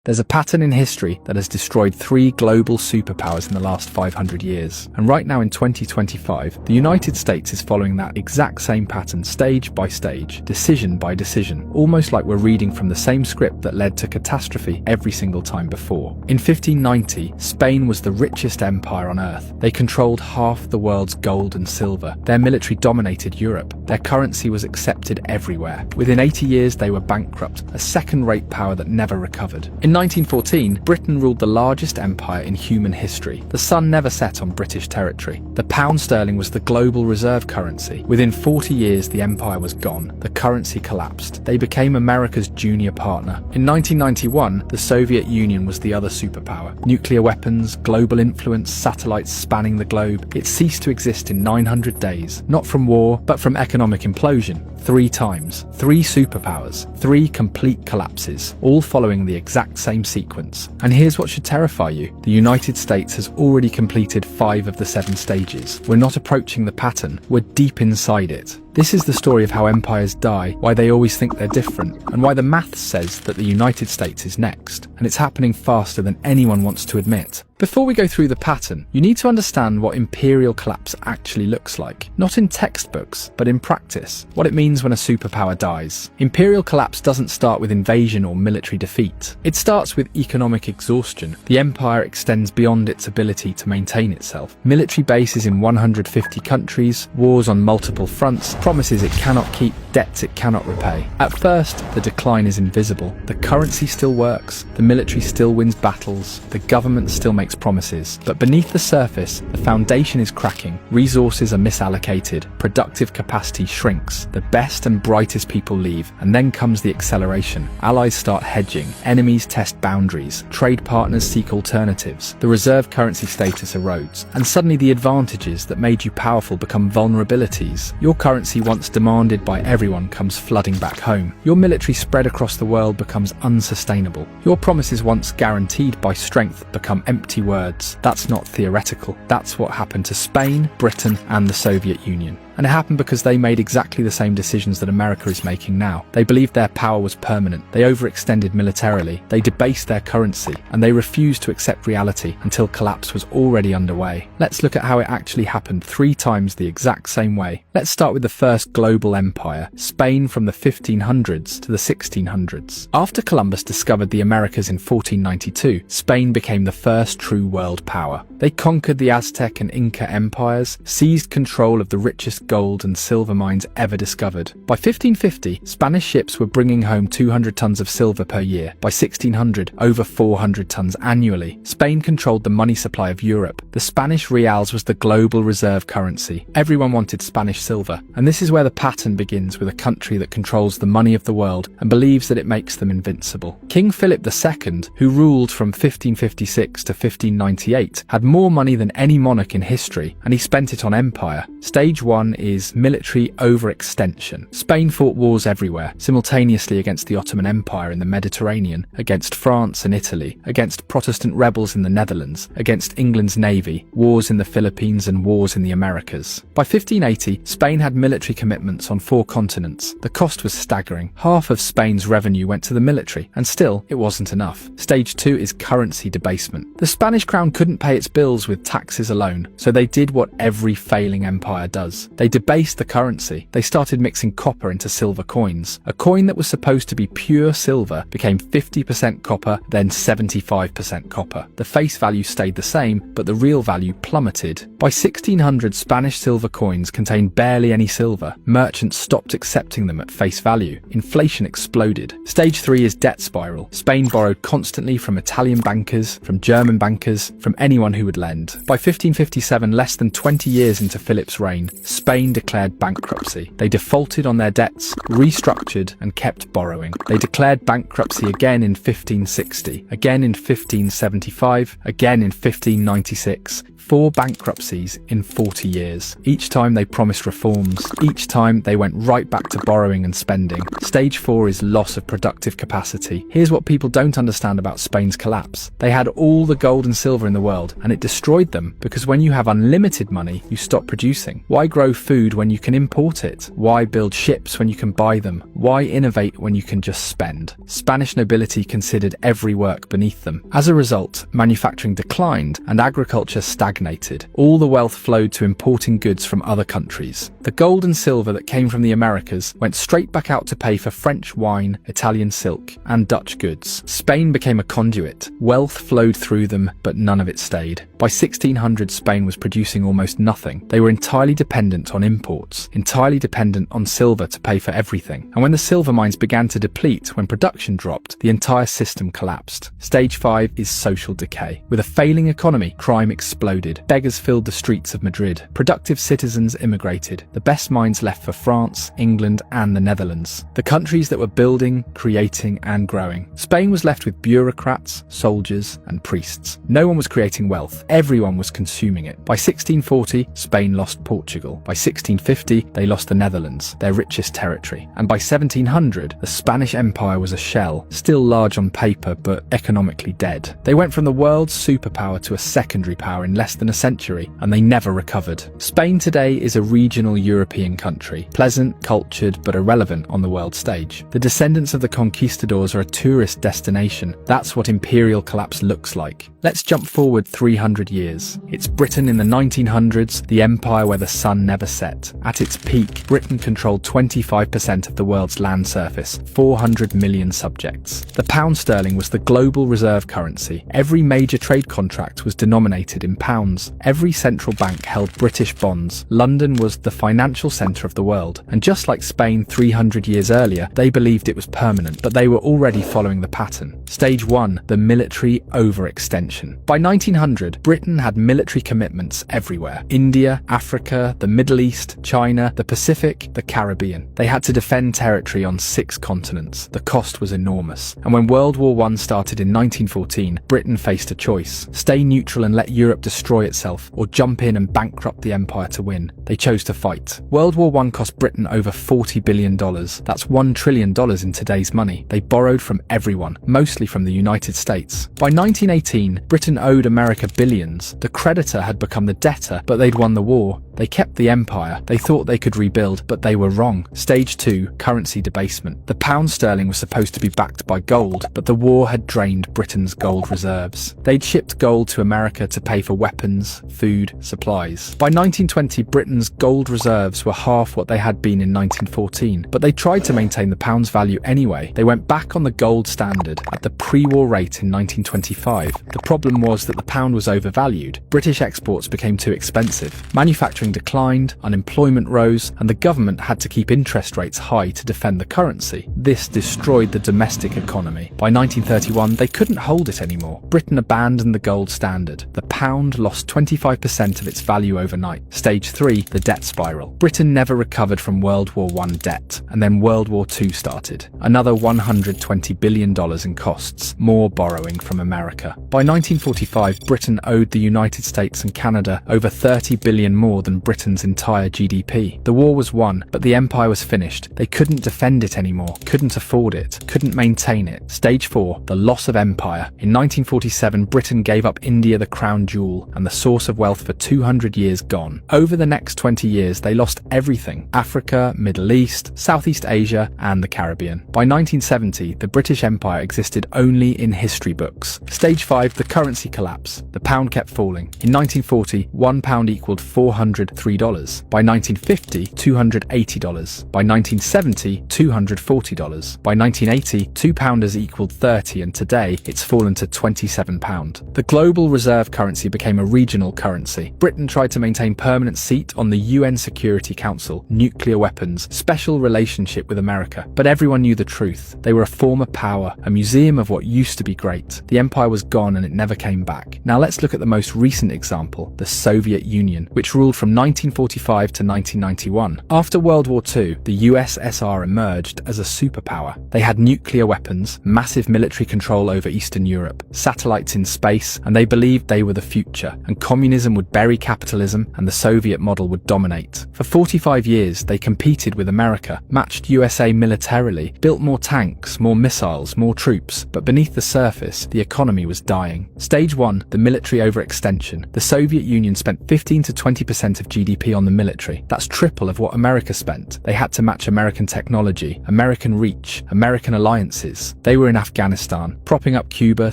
There's a pattern in history that has destroyed 3 global superpowers in the last 500 years. And right now in 2025, the United States is following that exact same pattern stage by stage, decision by decision, almost like we're reading from the same script that led to catastrophe every single time before. In 1590, Spain was the richest empire on earth. They controlled half the world's gold and silver. Their military dominated Europe. Their currency was accepted everywhere. Within 80 years, they were bankrupt, a second-rate power that never recovered. In 1914, Britain ruled the largest empire in human history. The sun never set on British territory. The pound sterling was the global reserve currency. Within 40 years, the empire was gone. The currency collapsed. They became America's junior partner. In 1991, the Soviet Union was the other superpower. Nuclear weapons, global influence, satellites spanning the globe. It ceased to exist in 900 days. Not from war, but from economic implosion. 3 times. 3 superpowers. 3 complete collapses, all following the exact same sequence. And here's what should terrify you. The United States has already completed 5 of the 7 stages. We're not approaching the pattern, we're deep inside it. This is the story of how empires die, why they always think they're different, and why the maths says that the United States is next. And it's happening faster than anyone wants to admit. Before we go through the pattern, you need to understand what imperial collapse actually looks like. Not in textbooks, but in practice. What it means when a superpower dies. Imperial collapse doesn't start with invasion or military defeat. It starts with economic exhaustion. The empire extends beyond its ability to maintain itself. Military bases in 150 countries, wars on multiple fronts, promises it cannot keep, debts it cannot repay. At first, the decline is invisible. The currency still works, the military still wins battles, the government still makes promises. But beneath the surface, the foundation is cracking, resources are misallocated, productive capacity shrinks, the best and brightest people leave, and then comes the acceleration. Allies start hedging, enemies test boundaries, trade partners seek alternatives, the reserve currency status erodes, and suddenly the advantages that made you powerful become vulnerabilities. Your currency once demanded by everyone comes flooding back home. Your military spread across the world becomes unsustainable. Your promises once guaranteed by strength become empty words. That's not theoretical. That's what happened to Spain, Britain, and the Soviet Union. And it happened because they made exactly the same decisions that America is making now. They believed their power was permanent. They overextended militarily. They debased their currency. And they refused to accept reality until collapse was already underway. Let's look at how it actually happened 3 times the exact same way. Let's start with the first global empire, Spain, from the 1500s to the 1600s. After Columbus discovered the Americas in 1492, Spain became the first true world power. They conquered the Aztec and Inca empires, seized control of the richest gold and silver mines ever discovered. By 1550, Spanish ships were bringing home 200 tons of silver per year. By 1600, over 400 tons annually. Spain controlled the money supply of Europe. The Spanish reals was the global reserve currency. Everyone wanted Spanish silver. And this is where the pattern begins, with a country that controls the money of the world and believes that it makes them invincible. King Philip II, who ruled from 1556 to 1598, had more money than any monarch in history, and he spent it on empire. Stage 1 is military overextension. Spain fought wars everywhere, simultaneously against the Ottoman Empire in the Mediterranean, against France and Italy, against Protestant rebels in the Netherlands, against England's navy, wars in the Philippines and wars in the Americas. By 1580, Spain had military commitments on 4 continents. The cost was staggering. Half of Spain's revenue went to the military, and still, it wasn't enough. Stage 2 is currency debasement. The Spanish crown couldn't pay its bills with taxes alone, so they did what every failing empire does. They debased the currency. They started mixing copper into silver coins. A coin that was supposed to be pure silver became 50% copper, then 75% copper. The face value stayed the same, but the real value plummeted. By 1600, Spanish silver coins contained barely any silver. Merchants stopped accepting them at face value. Inflation exploded. Stage 3 is debt spiral. Spain borrowed constantly from Italian bankers, from German bankers, from anyone who would lend. By 1557, less than 20 years into Philip's reign, Spain declared bankruptcy. They defaulted on their debts, restructured, and kept borrowing. They declared bankruptcy again in 1560, again in 1575, again in 1596. 4 bankruptcies in 40 years. Each time they promised reforms. Each time they went right back to borrowing and spending. Stage 4 is loss of productive capacity. Here's what people don't understand about Spain's collapse. They had all the gold and silver in the world, and it destroyed them, because when you have unlimited money, you stop producing. Why grow food when you can import it? Why build ships when you can buy them? Why innovate when you can just spend? Spanish nobility considered every work beneath them. As a result, manufacturing declined and agriculture stagnated. All the wealth flowed to importing goods from other countries. The gold and silver that came from the Americas went straight back out to pay for French wine, Italian silk, and Dutch goods. Spain became a conduit. Wealth flowed through them, but none of it stayed. By 1600, Spain was producing almost nothing. They were entirely dependent on imports, entirely dependent on silver to pay for everything. And when the silver mines began to deplete, when production dropped, the entire system collapsed. Stage 5 is social decay. With a failing economy, crime exploded. Beggars filled the streets of Madrid. Productive citizens immigrated. The best minds left for France, England, and the Netherlands. The countries that were building, creating, and growing. Spain was left with bureaucrats, soldiers, and priests. No one was creating wealth. Everyone was consuming it. By 1640, Spain lost Portugal. By 1650, they lost the Netherlands, their richest territory. And by 1700, the Spanish Empire was a shell, still large on paper, but economically dead. They went from the world's superpower to a secondary power in less than a century, and they never recovered. Spain today is a regional European country, pleasant, cultured, but irrelevant on the world stage. The descendants of the conquistadors are a tourist destination. That's what imperial collapse looks like. Let's jump forward 300 years. It's Britain in the 1900s, the empire where the sun never set. At its peak, Britain controlled 25% of the world's land surface, 400 million subjects. The pound sterling was the global reserve currency. Every major trade contract was denominated in pounds. Every central bank held British bonds. London was the financial centre of the world. And just like Spain 300 years earlier, they believed it was permanent, but they were already following the pattern. Stage 1, the military overextension. By 1900, Britain had military commitments everywhere. India, Africa, the Middle East, China, the Pacific, the Caribbean. They had to defend territory on 6 continents. The cost was enormous. And when World War I started in 1914, Britain faced a choice: stay neutral and let Europe destroy itself, or jump in and bankrupt the empire to win. They chose to fight. World War I cost Britain over $40 billion. That's $1 trillion in today's money. They borrowed from everyone, mostly from the United States. By 1918, Britain owed America billions. The creditor had become the debtor, but they'd won the war. They kept the empire. They thought they could rebuild, but they were wrong. Stage 2, currency debasement. The pound sterling was supposed to be backed by gold, but the war had drained Britain's gold reserves. They'd shipped gold to America to pay for weapons, food, supplies. By 1920, Britain's gold reserves were half what they had been in 1914, but they tried to maintain the pound's value anyway. They went back on the gold standard at the pre-war rate in 1925. The problem was that the pound was overvalued. British exports became too expensive. Manufacturing declined, unemployment rose, and the government had to keep interest rates high to defend the currency. This destroyed the domestic economy. By 1931, they couldn't hold it anymore. Britain abandoned the gold standard. The pound lost 25% of its value overnight. Stage 3, the debt spiral. Britain never recovered from World War I debt, and then World War II started. Another $120 billion in costs, more borrowing from America. By 1945, Britain owed the United States and Canada over $30 billion more than Britain's entire GDP. The war was won, but the empire was finished. They couldn't defend it anymore, couldn't afford it, couldn't maintain it. Stage 4, the loss of empire. In 1947, Britain gave up India, the crown jewel, and the source of wealth for 200 years gone. Over the next 20 years, they lost everything: Africa, Middle East, Southeast Asia, and the Caribbean. By 1970, the British Empire existed only in history books. Stage 5, the currency collapse. The pound kept falling. In 1940, £1 equaled $403. By 1950, $280. By 1970, $240. By 1980, £2 equaled 30, and today it's fallen to £27. The global reserve currency became a regional currency. Britain tried to maintain permanent seat on the UN Security Council, nuclear weapons, special relationship with America. But everyone knew the truth. They were a former power, a museum of what used to be great. The empire was gone and it never came back. Now let's look at the most recent example, the Soviet Union, which ruled from 1945 to 1991. After World War II, the USSR emerged as a superpower. They had nuclear weapons, massive military control over Eastern Europe, satellites in space, and they believed they were the future, and communism would bury capitalism and the Soviet model would dominate. For 45 years, they competed with America, matched USA militarily, built more tanks, more missiles, more troops, but beneath the surface, the economy was dying. spending. Stage 1, the military overextension. The Soviet Union spent 15 to 20% of GDP on the military. That's triple of what America spent. They had to match American technology, American reach, American alliances. They were in Afghanistan, propping up Cuba,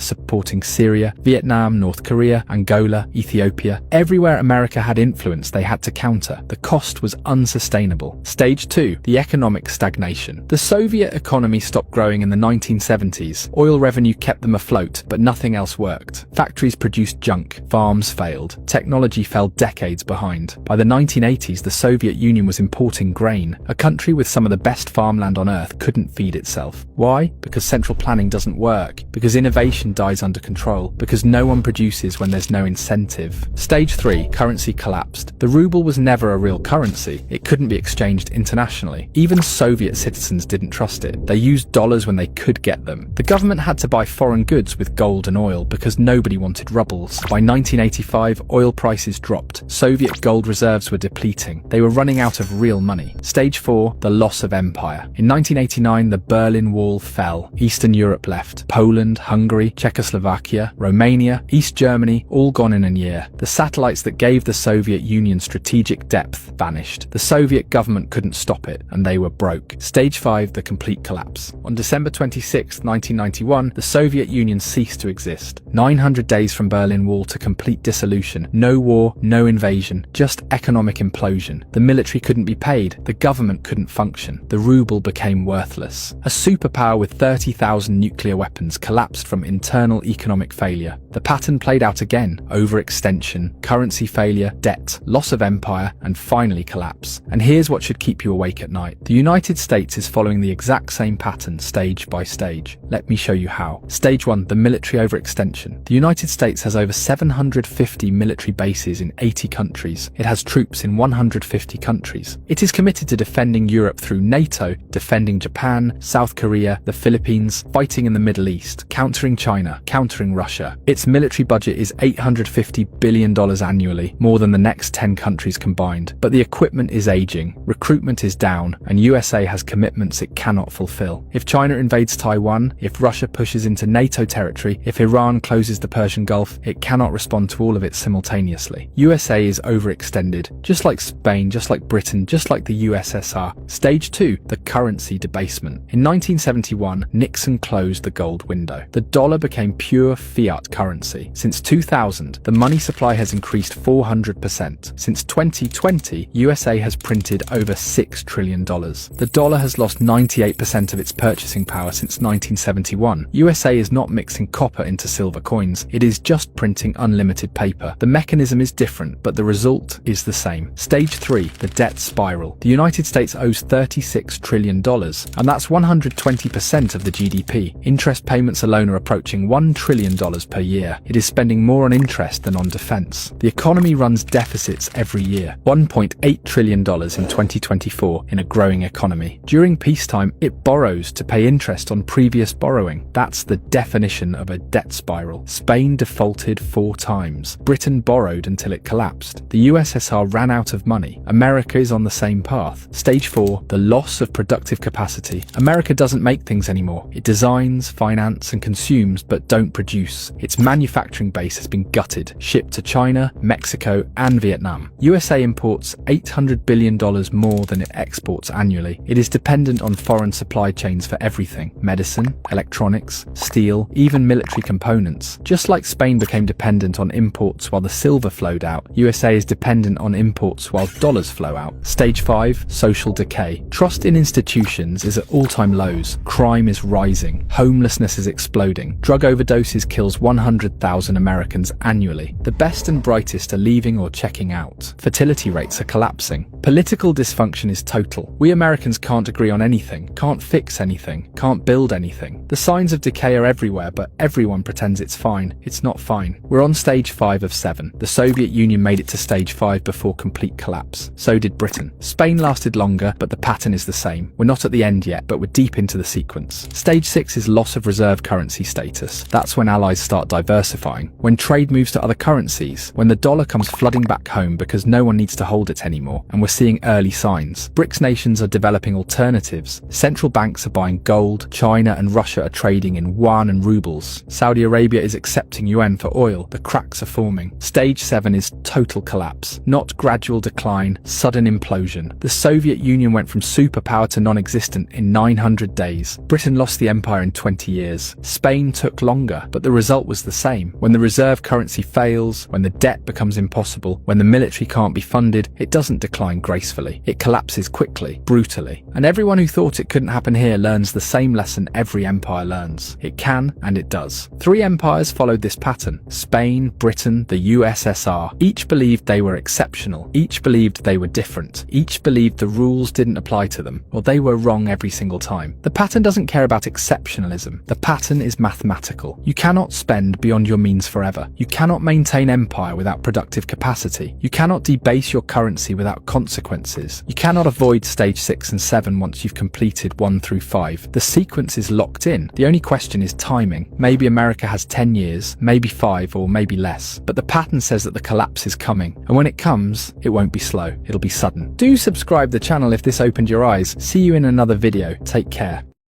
supporting Syria, Vietnam, North Korea, Angola, Ethiopia. Everywhere America had influence, they had to counter. The cost was unsustainable. Stage 2, the economic stagnation. The Soviet economy stopped growing in the 1970s. Oil revenue kept them afloat, but nothing else worked. Factories produced junk, farms failed, technology fell decades behind. By the 1980s, the Soviet Union was importing grain. A country with some of the best farmland on earth couldn't feed itself. Why? Because central planning doesn't work, because innovation dies under control, because no one produces when there's no incentive. Stage 3, currency collapsed. The ruble was never a real currency. It couldn't be exchanged internationally. Even Soviet citizens didn't trust it. They used dollars when they could get them. The government had to buy foreign goods with gold and oil because nobody wanted rubles. By 1985, oil prices dropped. Soviet gold reserves were depleting. They were running out of real money. Stage 4, the loss of empire. In 1989, the Berlin Wall fell. Eastern Europe left. Poland, Hungary, Czechoslovakia, Romania, East Germany, all gone in a year. The satellites that gave the Soviet Union strategic depth vanished. The Soviet government couldn't stop it, and they were broke. Stage 5, the complete collapse. On December 26, 1991, the Soviet Union ceased to exist. 900 days from Berlin Wall to complete dissolution. No war, no invasion, just economic implosion. The military couldn't be paid. The government couldn't function. The ruble became worthless. A superpower with 30,000 nuclear weapons collapsed from internal economic failure. The pattern played out again: overextension, currency failure, debt, loss of empire, and finally collapse. And here's what should keep you awake at night. The United States is following the exact same pattern stage by stage. Let me show you how. Stage 1, the military overextension. The United States has over 750 military bases in 80 countries. It has troops in 150 countries. It is committed to defending Europe through NATO, defending Japan, South Korea, the Philippines, fighting in the Middle East, countering China, countering Russia. Its military budget is $850 billion annually, more than the next 10 countries combined. But the equipment is aging, recruitment is down, and USA has commitments it cannot fulfill. If China invades Taiwan, if Russia pushes into NATO territory, if Iran closes the Persian Gulf, it cannot respond to all of it simultaneously. USA is overextended, just like Spain, just like Britain, just like the USSR. Stage 2, the currency debasement. In 1971, Nixon closed the gold window. The dollar became pure fiat currency. Since 2000, the money supply has increased 400%. Since 2020, USA has printed over $6 trillion. The dollar has lost 98% of its purchasing power since 1971. USA is not mixing copper into silver coins. It is just printing unlimited paper. The mechanism is different, but the result is the same. Stage 3, the debt spiral. The United States owes $36 trillion, and that's 120% of the GDP. Interest payments alone are approaching $1 trillion per year. It is spending more on interest than on defense. The economy runs deficits every year. $1.8 trillion in 2024 in a growing economy. During peacetime, it borrows to pay interest on previous borrowing. That's the definition of a debt spiral. Spain defaulted 4 times. Britain borrowed until it collapsed. The USSR ran out of money. America is on the same path. Stage 4, the loss of productive capacity. America doesn't make things anymore. It designs, finances, and consumes, but don't produce. Its manufacturing base has been gutted, shipped to China, Mexico, and Vietnam. USA imports $800 billion more than it exports annually. It is dependent on foreign supply chains for everything: medicine, electronics, steel, even military components. Just like Spain became dependent on imports while the silver flowed out, USA is dependent on imports while dollars flow out. Stage 5, social decay. Trust in institutions is at all-time lows. Crime is rising. Homelessness is exploding. Drug overdoses kills 100,000 Americans annually. The best and brightest are leaving or checking out. Fertility rates are collapsing. Political dysfunction is total. We Americans can't agree on anything, can't fix anything, can't build anything. The signs of decay are everywhere, but everyone pretends it's fine. It's not fine. We're on stage 5 of 7. The Soviet Union made it to stage 5 before complete collapse. So did Britain. Spain lasted longer, but the pattern is the same. We're not at the end yet, but we're deep into the sequence. Stage 6 is loss of reserve currency status. That's when allies start diversifying, when trade moves to other currencies, when the dollar comes flooding back home because no one needs to hold it anymore, and we're seeing early signs. BRICS nations are developing alternatives. Central banks are buying gold. China and Russia are trading in yuan and rubles. Saudi Arabia is accepting yuan for oil, the cracks are forming. Stage 7 is total collapse, not gradual decline, sudden implosion. The Soviet Union went from superpower to non-existent in 900 days. Britain lost the empire in 20 years. Spain took longer, but the result was the same. When the reserve currency fails, when the debt becomes impossible, when the military can't be funded, it doesn't decline gracefully. It collapses quickly, brutally. And everyone who thought it couldn't happen here learns the same lesson every empire learns. It can, and it does. 3 empires followed this pattern: Spain, Britain, the USSR. Each believed they were exceptional. Each believed they were different. Each believed the rules didn't apply to them. Well, they were wrong every single time. The pattern doesn't care about exceptionalism. The pattern is mathematical. You cannot spend beyond your means forever. You cannot maintain empire without productive capacity. You cannot debase your currency without consequences. You cannot avoid stage 6 and 7 once you've completed 1 through 5. The sequence is locked in. The only question is timing. Maybe America has 10 years, maybe 5, or maybe less. But the pattern says that the collapse is coming. And when it comes, it won't be slow. It'll be sudden. Do subscribe the channel if this opened your eyes. See you in another video. Take care.